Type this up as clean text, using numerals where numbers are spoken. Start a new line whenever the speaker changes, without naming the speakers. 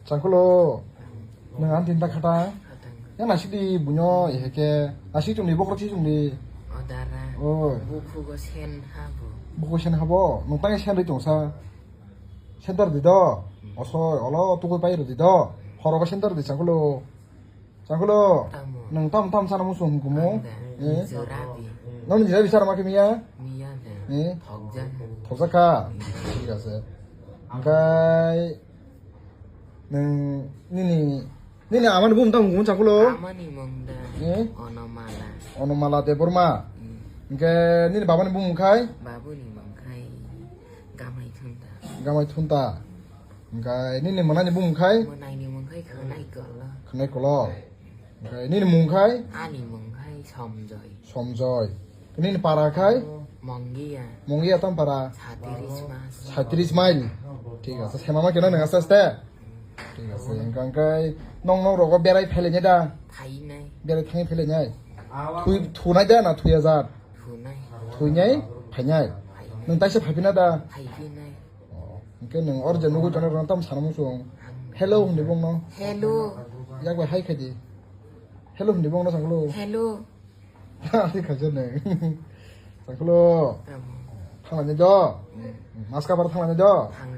Cangkulo, dengan tinta kata, yang nasi di bunyo, ya ke nasi cuma di bokor sih cuma di.
Odara.
Oh.
Buku go sen habo.
Buku sen habo, numpangnya sen di jongsa. Sentar di do, oso, olo tuku bayar di do, horoga sentar di cangkulo. Cangkulo, neng tam sana musuh hukumu.
Jurabi.
너는 이제 비싸라 마키미야?
미안해.
예?
덕전.
독사카. 이가세. 그러니까 니니 아마니 보면 다 궁금 자꾸로.
아마니 먹다.
예?
오노말라.
오노말라 데보르마. 그러니까 니니 바바니 보면 카이?
바보니 먹카이. 가마이 튼다.
가마이 톤다. 그러니까 니니 뭐나니 보면 카이?
뭐나니 먹카이 그나이 걸라.
그네 걸어. 그러니까 니니 보면 카이?
아니 먹카이 섬저이.
섬저이. 니니 파라 카이?
멍기야.
몽기야 땀 파라.
사티리스마스.
사트리스마일. ঠিক আছে সেমামা কেন না আস্তে আস্তে ঠিক আছে কাঙ্কাই নং নং রগ বেড়াই ফেলে নে দা
타이나이.
বেড়াই থাই ফেলে নাই থুই থুনাই দা না থুই হাজার
부나이.
থুই নাই ফাইনাই নং তাইসে ফাইপিনা দা
파이비나이.
ওকে নং অর যে নগু জনের রান্তাম সানামু সং হেলো হন্দি বং ন
헬로.
ইয়াক বাই হাই খাইদি হেলো হন্দি বং ন সাংলো
헬로.
আদি খাইছে নে সাংলো
তাম.
থাংলানি দ মাসকা বার থাংলানি দ
방